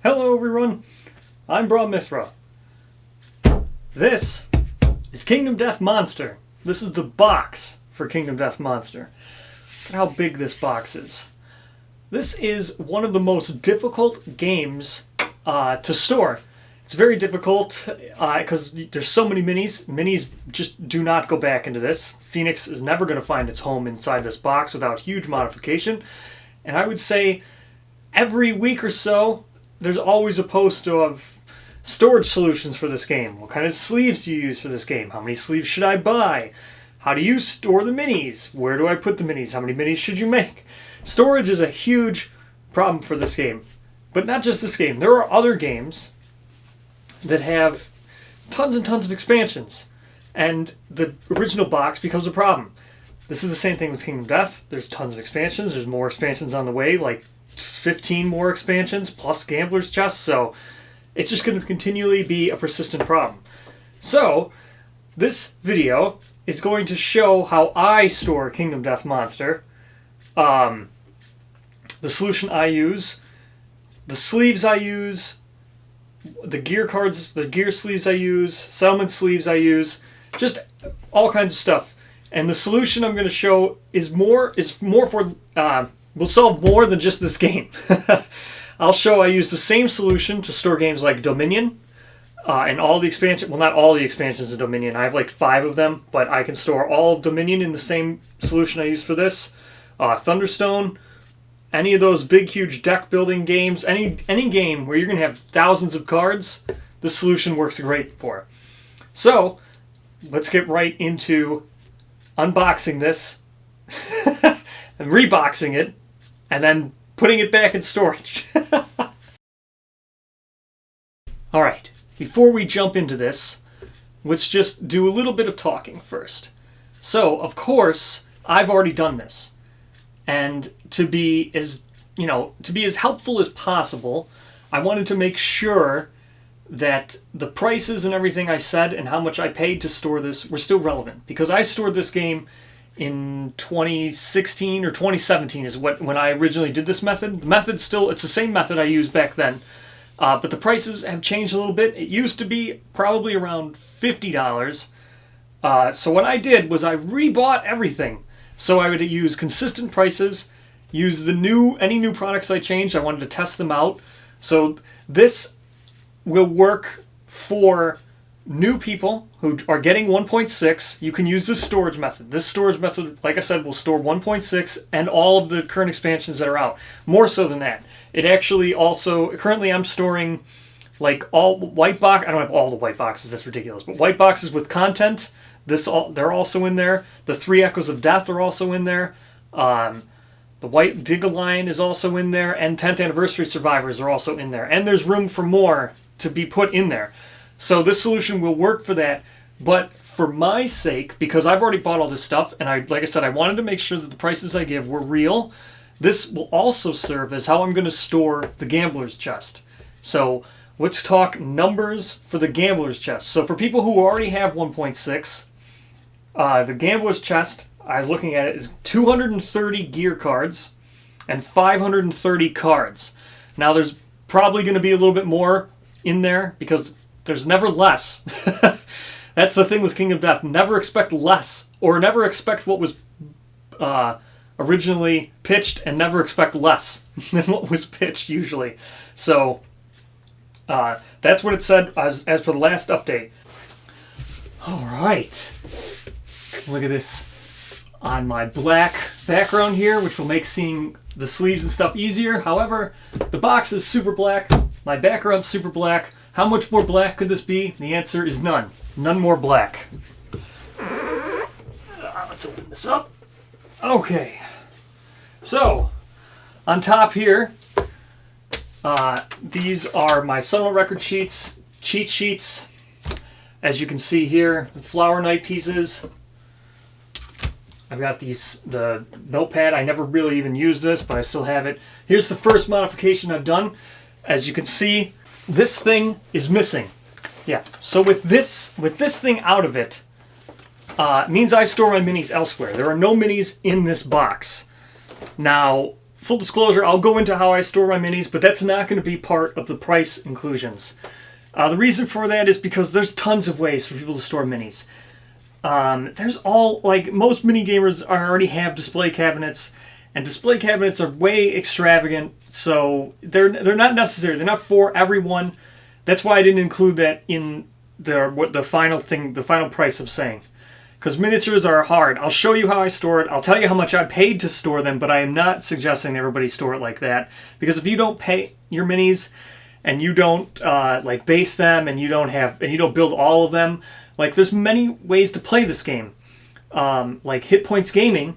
Hello everyone, I'm Bra Mithra. This is Kingdom Death Monster. This is the box for Kingdom Death Monster. Look at how big this box is. This is one of the most difficult games to store. It's very difficult because there's so many minis. Minis just do not go back into this. Phoenix is never going to find its home inside this box without huge modification. And I would say every week or so, there's always a post of storage solutions for this game. What kind of sleeves do you use for this game? How many sleeves should I buy? How do you store the minis? Where do I put the minis? How many minis should you make? Storage is a huge problem for this game. But not just this game. There are other games that have tons and tons of expansions. And the original box becomes a problem. This is the same thing with Kingdom Death. There's tons of expansions. There's more expansions on the way, like 15 more expansions plus Gambler's Chest, so it's just going to continually be a persistent problem. So, this video is going to show how I store Kingdom Death Monster, the solution I use, the sleeves I use, the gear cards, the gear sleeves I use, settlement sleeves I use, just all kinds of stuff. And the solution I'm going to show is more for will solve more than just this game. I'll show I use the same solution to store games like Dominion and all the expansions. Well, not all the expansions of Dominion. I have like 5 of them, but I can store all of Dominion in the same solution I use for this. Thunderstone, any of those big, huge deck building games, any game where you're going to have thousands of cards, this solution works great for. So, let's get right into unboxing this and reboxing it, and then putting it back in storage. Alright, before we jump into this, let's just do a little bit of talking first. So, of course, I've already done this. And to be as helpful as possible, I wanted to make sure that the prices and everything I said and how much I paid to store this were still relevant. Because I stored this game in 2016 or 2017 is when I originally did this method. The method still, it's the same method I used back then, but the prices have changed a little bit. It used to be probably around $50. So what I did was I rebought everything. So I would use consistent prices, use any new products I changed. I wanted to test them out. So this will work for new people who are getting 1.6. You can use this storage method. This storage method, like I said, will store 1.6 and all of the current expansions that are out. More so than that. It actually also, currently I'm storing like all white box. I don't have all the white boxes, that's ridiculous. But white boxes with content, they're also in there. The 3 Echoes of Death are also in there. The White Dig-A-Line is also in there. And 10th Anniversary Survivors are also in there. And there's room for more to be put in there. So this solution will work for that, but for my sake, because I've already bought all this stuff, and like I said, I wanted to make sure that the prices I give were real, this will also serve as how I'm going to store the Gambler's Chest. So let's talk numbers for the Gambler's Chest. So for people who already have 1.6, the Gambler's Chest, I was looking at it, is 230 gear cards and 530 cards. Now there's probably going to be a little bit more in there because there's never less. That's the thing with Kingdom Death. Never expect less. Or never expect what was originally pitched and never expect less than what was pitched usually. So that's what it said as for the last update. Alright. Look at this on my black background here, which will make seeing the sleeves and stuff easier. However, the box is super black. My background's super black. How much more black could this be? The answer is none. None more black. Let's open this up. Okay. So, on top here, these are my Sunwell record sheets, cheat sheets. As you can see here, the Flower Knight pieces. I've got the notepad. I never really even used this, but I still have it. Here's the first modification I've done. As you can see, this thing is missing. Yeah, so with this thing out of it, means I store my minis elsewhere. There are no minis in this box. Now, full disclosure, I'll go into how I store my minis, but that's not going to be part of the price inclusions. The reason for that is because there's tons of ways for people to store minis. There's like most mini gamers already have display cabinets, and display cabinets are way extravagant, so they're not necessary. They're not for everyone. That's why I didn't include that in the final price I'm saying. Because miniatures are hard. I'll show you how I store it. I'll tell you how much I paid to store them, but I am not suggesting everybody store it like that. Because if you don't pay your minis, and you don't like base them, and you don't build all of them, like there's many ways to play this game. Like Hit Points Gaming,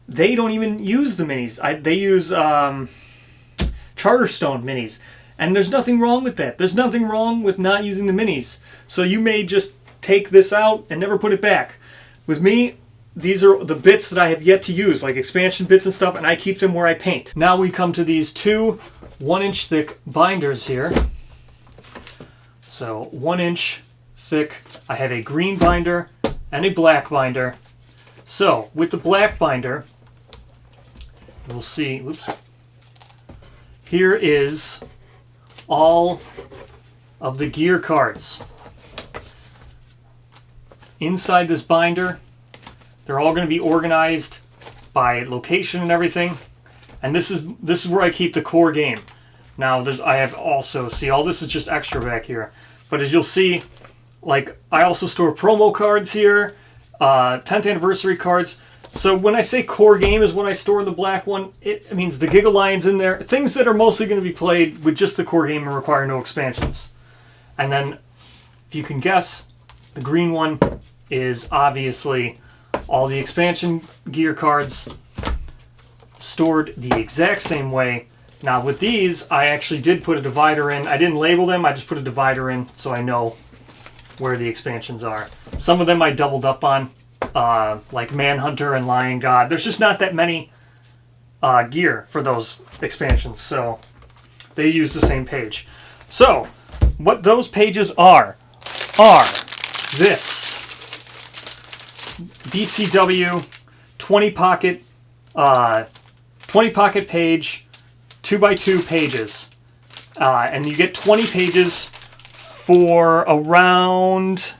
they don't even use the minis. They use Charterstone minis, and there's nothing wrong with that. There's nothing wrong with not using the minis. So you may just take this out and never put it back. With me, these are the bits that I have yet to use, like expansion bits and stuff, and I keep them where I paint. Now we come to these two 1-inch thick binders here. So 1-inch thick. I have a green binder and a black binder. So with the black binder, we'll see, here is all of the gear cards. Inside this binder, they're all going to be organized by location and everything. And this is where I keep the core game. Now I have also, see, all this is just extra back here. But as you'll see, like I also store promo cards here, 10th anniversary cards. So when I say core game is what I store in the black one, it means the Giga Lion's in there. Things that are mostly going to be played with just the core game and require no expansions. And then, if you can guess, the green one is obviously all the expansion gear cards stored the exact same way. Now with these, I actually did put a divider in. I didn't label them, I just put a divider in so I know where the expansions are. Some of them I doubled up on, like Manhunter and Lion God. There's just not that many gear for those expansions, so they use the same page. So, what those pages are this BCW 20 pocket page, 2x2 pages, and you get 20 pages for around.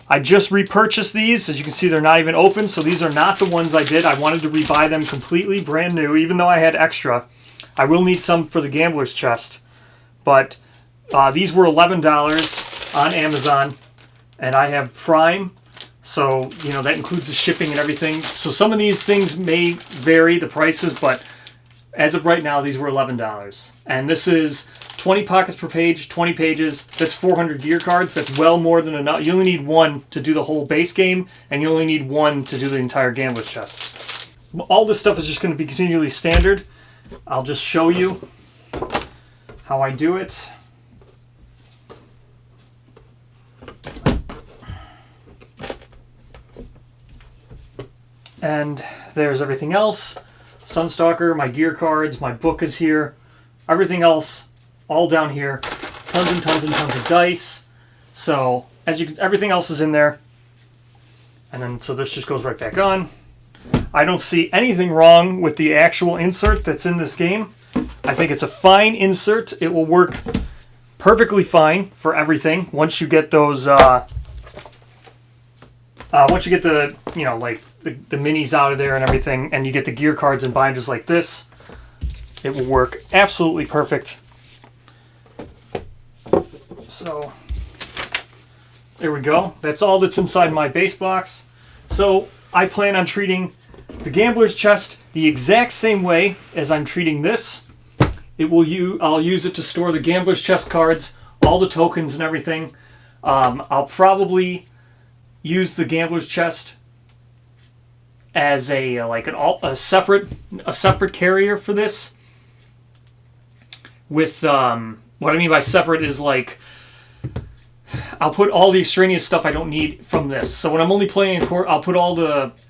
I just repurchased these. As you can see, they're not even open, so these are not the ones I did. I wanted to rebuy them completely brand new, even though I had extra. I will need some for the gambler's chest, but these were $11 on Amazon, and I have Prime, so you know that includes the shipping and everything. So some of these things may vary the prices, but as of right now, these were $11. And this is 20 pockets per page, 20 pages. That's 400 gear cards. That's well more than enough. You only need one to do the whole base game, and you only need one to do the entire gambler's chest. All this stuff is just going to be continually standard. I'll just show you how I do it. And there's everything else. Sunstalker, my gear cards, my book is here. Everything else, all down here. Tons and tons and tons of dice. So, as you can, everything else is in there. And then, so this just goes right back on. I don't see anything wrong with the actual insert that's in this game. I think it's a fine insert. It will work perfectly fine for everything once you get those, once you get the, you know, like the minis out of there and everything, and you get the gear cards and binders like this, it will work absolutely perfect. So, there we go. That's all that's inside my base box. So, I plan on treating the gambler's chest the exact same way as I'm treating this. I'll use it to store the gambler's chest cards, all the tokens and everything. I'll probably use the gambler's chest as a separate carrier for this. With what I mean by separate is like I'll put all the extraneous stuff I don't need from this. So when I'm only playing in court, I'll put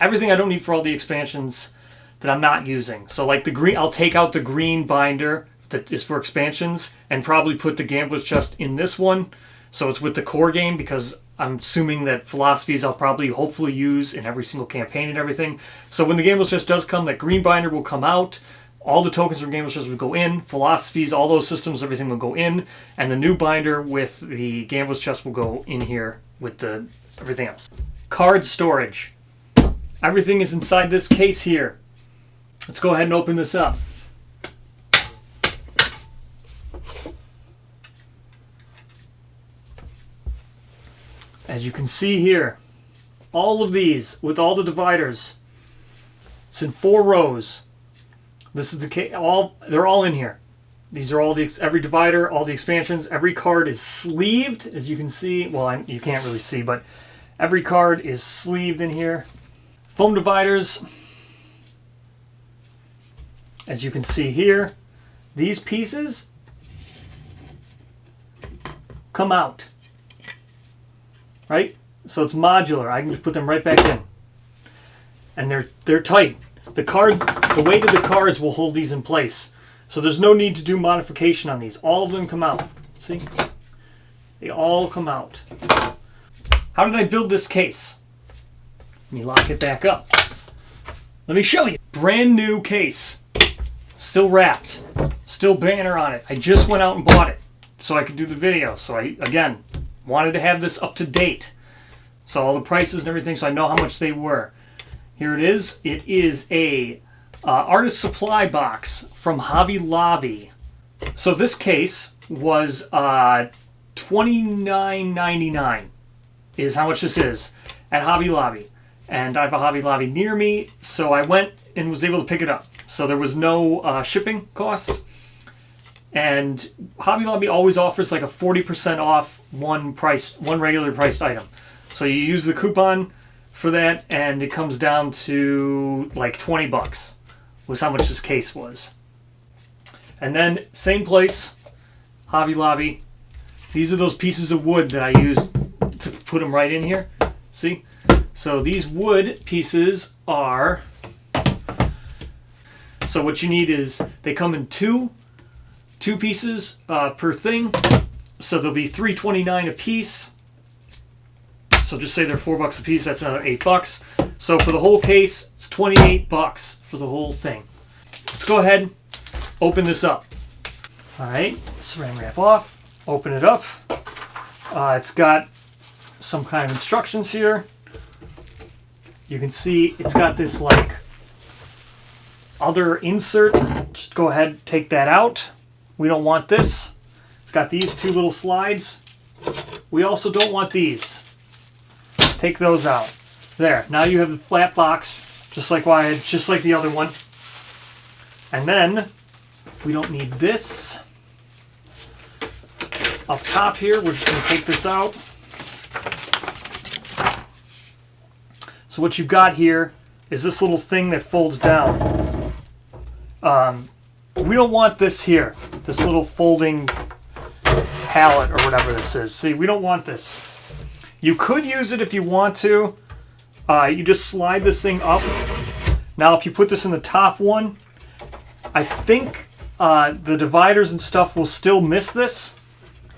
everything I don't need for all the expansions that I'm not using. So like the green, I'll take out the green binder that is for expansions and probably put the gambler's chest in this one. So it's with the core game, because I'm assuming that philosophies I'll probably hopefully use in every single campaign and everything. So when the gambler's chest does come, that green binder will come out. All the tokens from Gamblers Chest will go in, philosophies, all those systems, everything will go in, and the new binder with the Gamblers Chest will go in here with the everything else. Card storage. Everything is inside this case here. Let's go ahead and open this up. As you can see here, all of these with all the dividers. It's in 4 rows. This is the case. They're all in here. These are all every divider, all the expansions. Every card is sleeved, as you can see. Well, you can't really see, but every card is sleeved in here. Foam dividers, as you can see here. These pieces come out. Right? So it's modular. I can just put them right back in. And they're tight. The weight of the cards will hold these in place. So there's no need to do modification on these. All of them come out. See? They all come out. How did I build this case? Let me lock it back up. Let me show you. Brand new case. Still wrapped. Still banner on it. I just went out and bought it so I could do the video. So I, again, wanted to have this up to date. So all the prices and everything, so I know how much they were. Here it is. It is a artist supply box from Hobby Lobby. So this case was $29.99 is how much this is at Hobby Lobby. And I have a Hobby Lobby near me, so I went and was able to pick it up. So there was no shipping cost. And Hobby Lobby always offers like a 40% off one regular priced item. So you use the coupon for that, and it comes down to like 20 bucks was how much this case was. And then same place, Hobby Lobby. These are those pieces of wood that I used to put them right in here. See? So these wood pieces are, so what you need is, they come in two pieces per thing. So there'll be $3.29 a piece. So just say they're $4 a piece, that's another $8. So for the whole case, it's 28 bucks for the whole thing. Let's go ahead, open this up. All right, saran wrap off, open it up. It's got some kind of instructions here. You can see it's got this like other insert. Just go ahead, take that out. We don't want this. It's got these 2 little slides. We also don't want these. Take those out. There. Now you have the flat box, just like the other one. And then we don't need this. Up top here, we're just going to take this out. So what you've got here is this little thing that folds down. We don't want this here. This little folding pallet or whatever this is. See, we don't want this. You could use it if you want to. You just slide this thing up. Now, if you put this in the top one, I think the dividers and stuff will still miss this.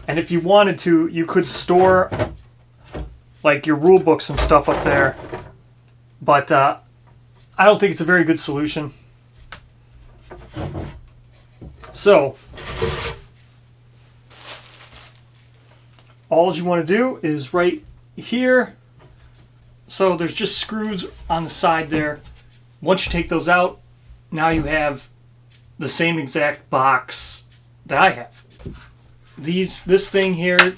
And if you wanted to, you could store like your rule books and stuff up there. But I don't think it's a very good solution. So, all you want to do is right here. So there's just screws on the side there. Once you take those out, now you have the same exact box that I have. This thing here,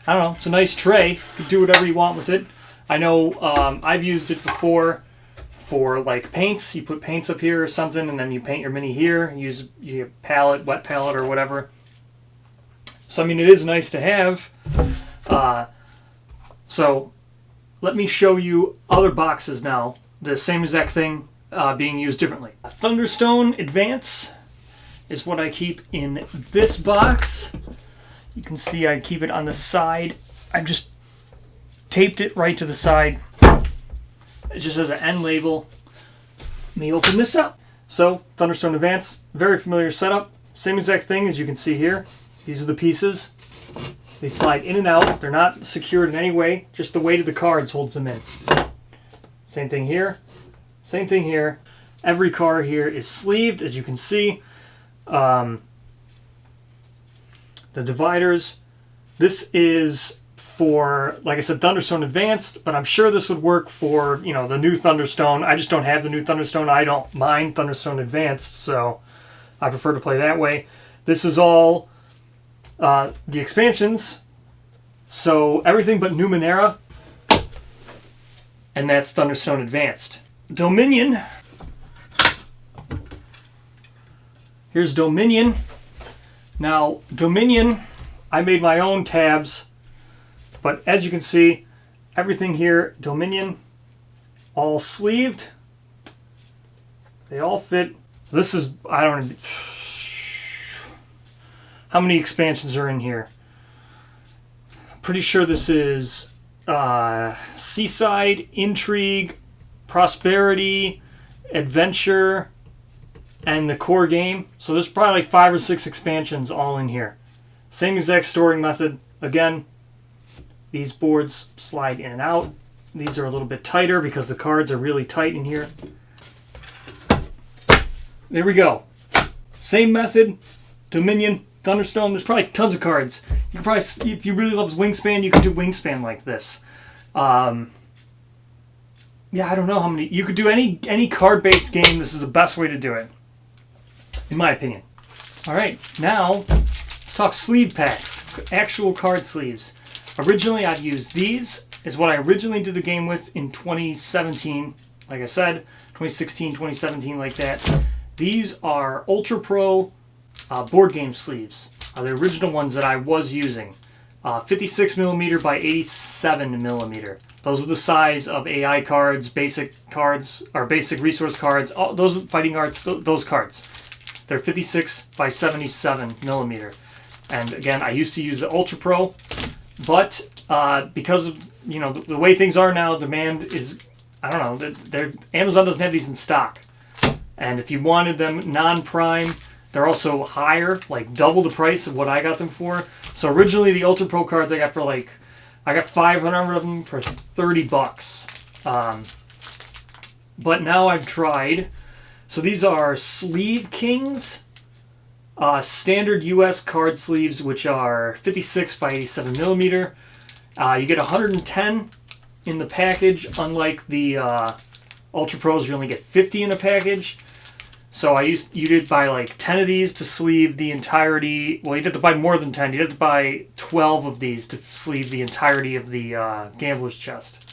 I don't know, it's a nice tray. You can do whatever you want with it. I know I've used it before for like paints. You put paints up here or something, and then you paint your mini here. Use your palette, wet palette or whatever. So I mean, it is nice to have. So let me show you other boxes now. The same exact thing being used differently. Thunderstone Advance is what I keep in this box. You can see I keep it on the side. I just taped it right to the side. It just has an end label. Let me open this up. So, Thunderstone Advance, very familiar setup. Same exact thing as you can see here. These are the pieces. They slide in and out. They're not secured in any way. Just the weight of the cards holds them in. Same thing here. Same thing here. Every card here is sleeved, as you can see. The dividers. This is for, like I said, Thunderstone Advanced, but I'm sure this would work for, you know, the new Thunderstone. I just don't have the new Thunderstone. I don't mind Thunderstone Advanced, so I prefer to play that way. This is all the expansions, so everything but Numenera, and that's Thunderstone Advanced. Dominion. Here's Dominion. Now, Dominion, I made my own tabs. But as you can see, everything here, Dominion, all sleeved. They all fit. This is, I don't know, how many expansions are in here? I'm pretty sure this is Seaside, Intrigue, Prosperity, Adventure, and the core game. So there's probably like 5 or 6 expansions all in here. Same exact storing method. Again, these boards slide in and out. These are a little bit tighter because the cards are really tight in here. There we go. Same method. Dominion, Thunderstone. There's probably tons of cards. You can probably, if you really love Wingspan, you can do Wingspan like this. Yeah, I don't know how many. You could do any card-based game. This is the best way to do it, in my opinion. All right, now let's talk sleeve packs. Actual card sleeves. Originally, I'd used these, is what I originally did the game with in 2017. Like I said, 2016, 2017, like that. These are Ultra Pro board game sleeves. The original ones that I was using. 56 millimeter by 87 millimeter. Those are the size of AI cards, basic cards, or basic resource cards. All, those fighting arts, those cards. They're 56 by 77 millimeter. And again, I used to use the Ultra Pro. But because of, you know, the way things are now, demand is, I don't know, Amazon doesn't have these in stock. And if you wanted them non-prime, they're also higher, like double the price of what I got them for. So originally the Ultra Pro cards I got for like, I got 500 of them for 30 bucks. But now I've tried, so these are Sleeve Kings. Standard US card sleeves, which are 56 by 87 millimeter. You get 110 in the package, unlike the Ultra Pros, you only get 50 in a package. So you did buy like 10 of these to sleeve the entirety. Well, you did to buy more than 10. You had to buy 12 of these to sleeve the entirety of the Gambler's Chest.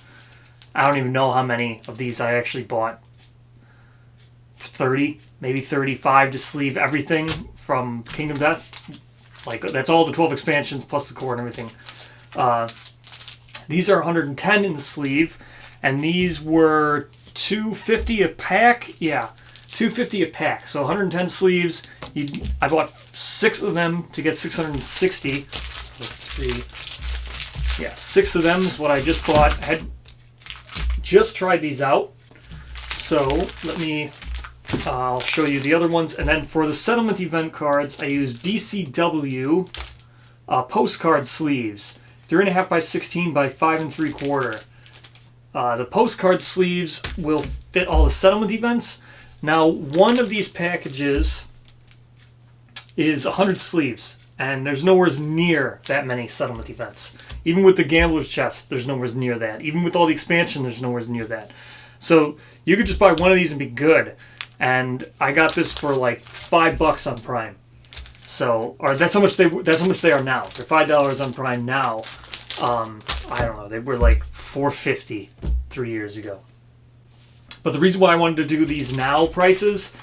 I don't even know how many of these I actually bought. 30, maybe 35 to sleeve everything from Kingdom Death. Like, that's all the 12 expansions plus the core and everything. These are 110 in the sleeve, and these were $250 a pack. Yeah, $250 a pack. So 110 sleeves. I bought 6 of them to get 660. 6 of them is what I just bought. I had just tried these out. So let me. I'll show you the other ones. And then for the settlement event cards, I use BCW postcard sleeves. 3.5 by 16 by 5 3/4. The postcard sleeves will fit all the settlement events. Now, one of these packages is 100 sleeves, and there's nowhere near that many settlement events. Even with the Gambler's Chest, there's nowhere near that. Even with all the expansion, there's nowhere near that. So you could just buy one of these and be good. And I got this for like $5 on Prime. So, or that's how much they are now. They're $5 on Prime now. I don't know. They were like $4.50 3 years ago. But the reason why I wanted to do these now prices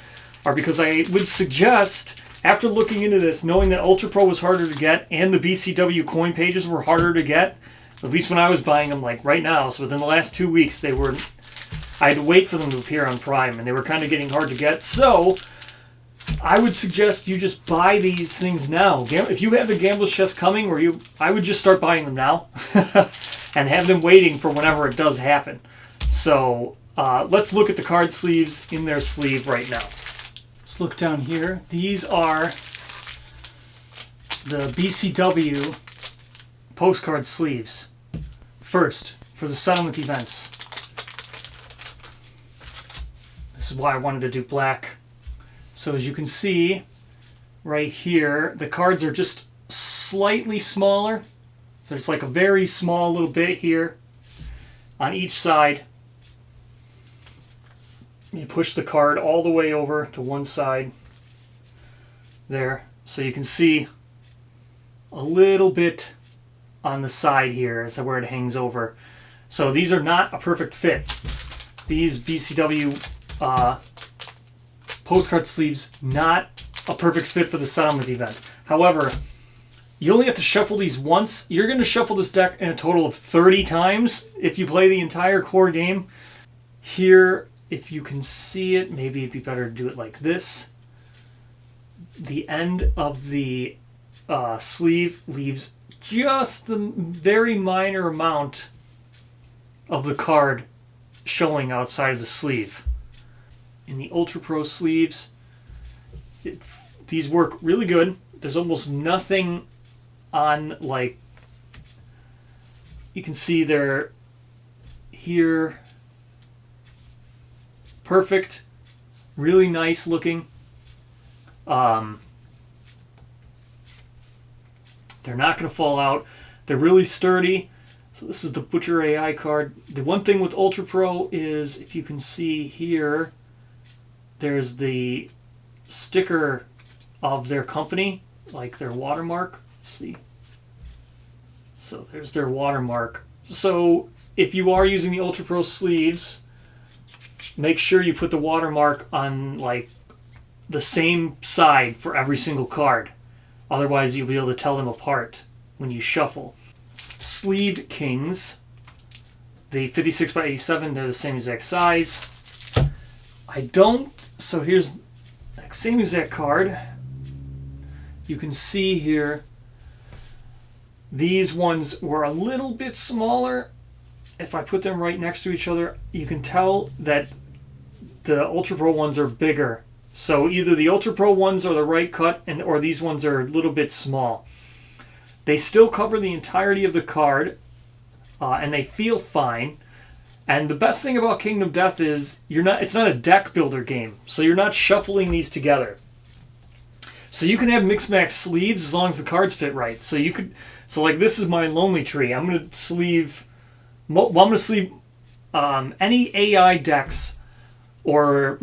are because I would suggest, after looking into this, knowing that Ultra Pro was harder to get and the BCW coin pages were harder to get, at least when I was buying them, like right now. So within the last 2 weeks, I had to wait for them to appear on Prime, and they were kind of getting hard to get. So I would suggest you just buy these things now. If you have the Gambler's Chest coming, I would just start buying them now and have them waiting for whenever it does happen. So let's look at the card sleeves in their sleeve right now. Let's look down here. These are the BCW postcard sleeves. First, for the settlement events. This is why I wanted to do black. So as you can see right here, the cards are just slightly smaller. There's like a very small little bit here on each side. You push the card all the way over to one side there. So you can see a little bit on the side here is where it hangs over. So these are not a perfect fit. These BCW postcard sleeves, not a perfect fit for the settlement event. However, you only have to shuffle these once. You're going to shuffle this deck in a total of 30 times if you play the entire core game. Here, if you can see it, maybe it'd be better to do it like this. The end of the sleeve leaves just the very minor amount of the card showing outside of the sleeve. In the Ultra Pro sleeves, these work really good. There's almost nothing on, like, you can see they're here. Perfect. Really nice looking. They're not going to fall out. They're really sturdy. So this is the Butcher AI card. The one thing with Ultra Pro is, if you can see here, there's the sticker of their company, like their watermark. See? So there's their watermark. So if you are using the Ultra Pro sleeves, make sure you put the watermark on like the same side for every single card. Otherwise you'll be able to tell them apart when you shuffle. Sleeve Kings, the 56 by 87, they're the same exact size. So here's the same exact card. You can see here, these ones were a little bit smaller. If I put them right next to each other, you can tell that the Ultra Pro ones are bigger. So either the Ultra Pro ones are the right cut, or these ones are a little bit small. They still cover the entirety of the card, and they feel fine. And the best thing about Kingdom Death is it's not a deck builder game, so you're not shuffling these together. So you can have mix-max sleeves as long as the cards fit right. So like this is my Lonely Tree. I'm going to sleeve any AI decks or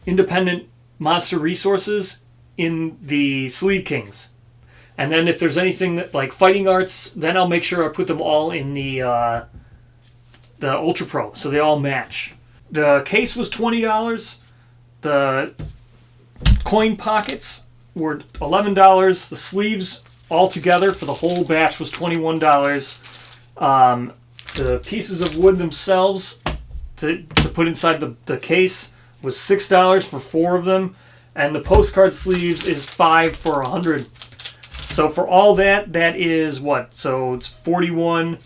independent monster resources in the Sleeve Kings. And then if there's anything that like fighting arts, then I'll make sure I put them all in the Ultra Pro, so they all match. The case was $20. The coin pockets were $11. The sleeves altogether for the whole batch was $21. The pieces of wood themselves to put inside the case was $6 for 4 of them, and the postcard sleeves is $5 for 100. So for all that is what? So it's $41,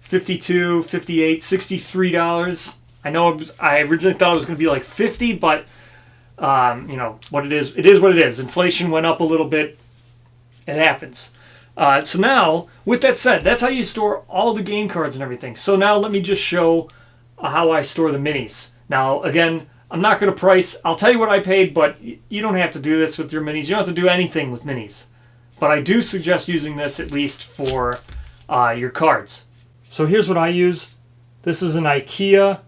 $52, $58, $63. I know I originally thought it was going to be like $50, but what it is what it is. Inflation went up a little bit. It happens. So now, with that said, that's how you store all the game cards and everything. So now let me just show how I store the minis. Now, again, I'm not going to price. I'll tell you what I paid, but you don't have to do this with your minis. You don't have to do anything with minis. But I do suggest using this at least for your cards. So here's what I use. This is an IKEA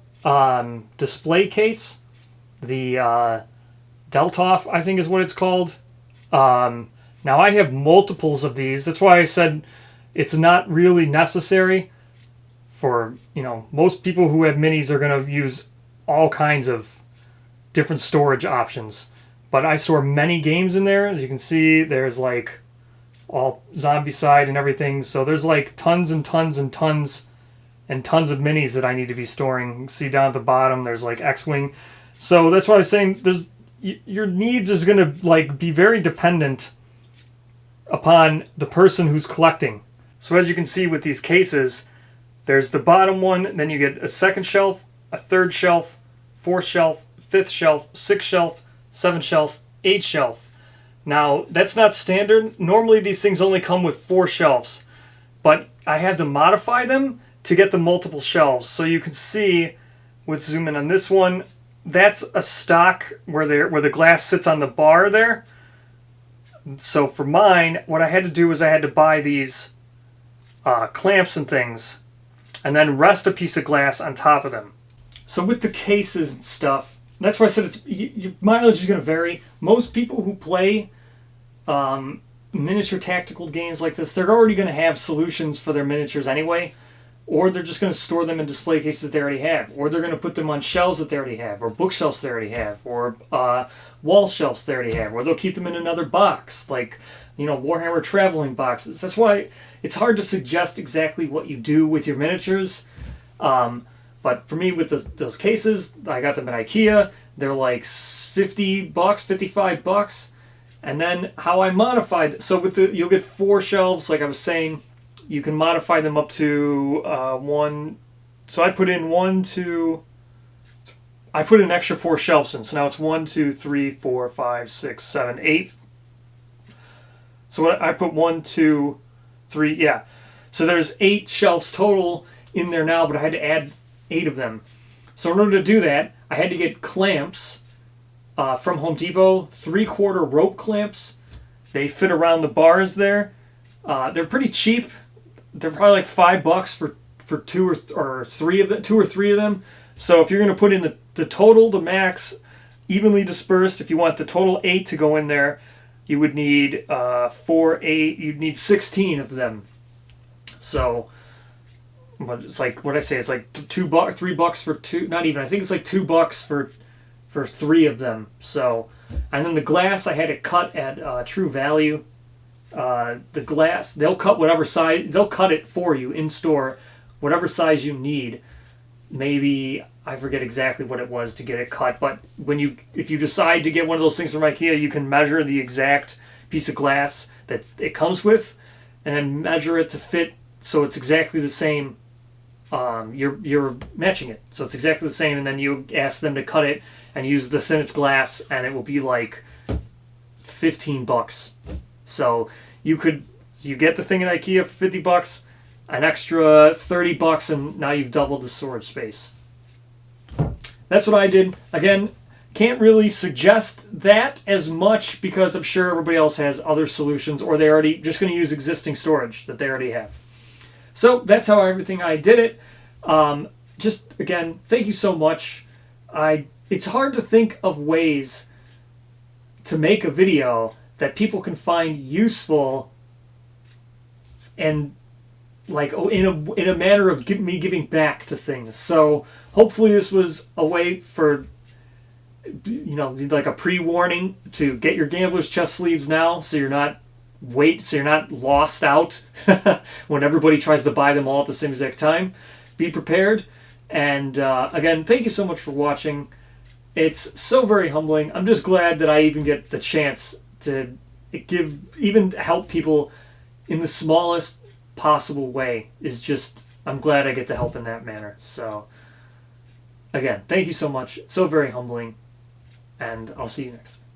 display case. The Deltoff, I think is what it's called. Now I have multiples of these. That's why I said it's not really necessary for, most people who have minis are going to use all kinds of different storage options. But I store many games in there. As you can see, there's like all Zombicide and everything. So there's like tons and tons and tons and tons of minis that I need to be storing. You can see down at the bottom, there's like X-Wing. So that's why I was saying your needs is going to like be very dependent upon the person who's collecting. So as you can see with these cases, there's the bottom one, then you get a second shelf, a third shelf, fourth shelf, fifth shelf, sixth shelf, seventh shelf, eighth shelf. Now, that's not standard. Normally these things only come with 4 shelves, but I had to modify them to get the multiple shelves. So you can see, let's zoom in on this one, that's a stock where the glass sits on the bar there. So for mine, what I had to do was I had to buy these clamps and things, and then rest a piece of glass on top of them. So with the cases and stuff, that's why I said your mileage is going to vary. Most people who play miniature tactical games like this, they're already going to have solutions for their miniatures anyway, or they're just going to store them in display cases that they already have, or they're going to put them on shelves that they already have, or bookshelves they already have, or wall shelves they already have, or they'll keep them in another box, like Warhammer traveling boxes. That's why it's hard to suggest exactly what you do with your miniatures. But for me, with those cases, I got them at IKEA. They're like $50, $55. And then how I modified, so you'll get 4 shelves, like I was saying. You can modify them up to 1. So I put in I put an extra 4 shelves in. So now it's 1, 2, 3, 4, 5, 6, 7, 8. So I put 1, 2, 3, yeah. So there's 8 shelves total in there now, but I had to add 8 of them. So in order to do that, I had to get clamps from Home Depot, 3/4 rope clamps. They fit around the bars there. They're pretty cheap. They're probably like $5 for 2 or 3 of them. 2 or 3 of them. So if you're going to put in the total, the max, evenly dispersed, if you want the total 8 to go in there, you would need 4, 8. You'd need 16 of them. So, but it's like what I say. It's like $2, $3 for 2. Not even. I think it's like $2 for 3 of them. So, and then the glass I had it cut at True Value. The glass, they'll cut whatever size. They'll cut it for you in store, whatever size you need. Maybe I forget exactly what it was to get it cut, but if you decide to get one of those things from IKEA, you can measure the exact piece of glass that it comes with, and then measure it to fit so it's exactly the same. You're matching it, so it's exactly the same, and then you ask them to cut it and use the thinnest glass, and it will be like $15. So you get the thing at IKEA for $50, an extra $30, and now you've doubled the storage space. That's what I did. Again, can't really suggest that as much because I'm sure everybody else has other solutions, or they're already just going to use existing storage that they already have. So that's how I did it. Just again, thank you so much. It's hard to think of ways to make a video that people can find useful and like in a manner of me giving back to things. So hopefully this was a way for like a pre-warning to get your gambler's chest sleeves now, so you're not lost out when everybody tries to buy them all at the same exact time. Be prepared. And again, thank you so much for watching. It's so very humbling. I'm just glad that I even get the chance to help people in the smallest possible way. I'm glad I get to help in that manner. So again, thank you so much. So very humbling, and I'll see you next time.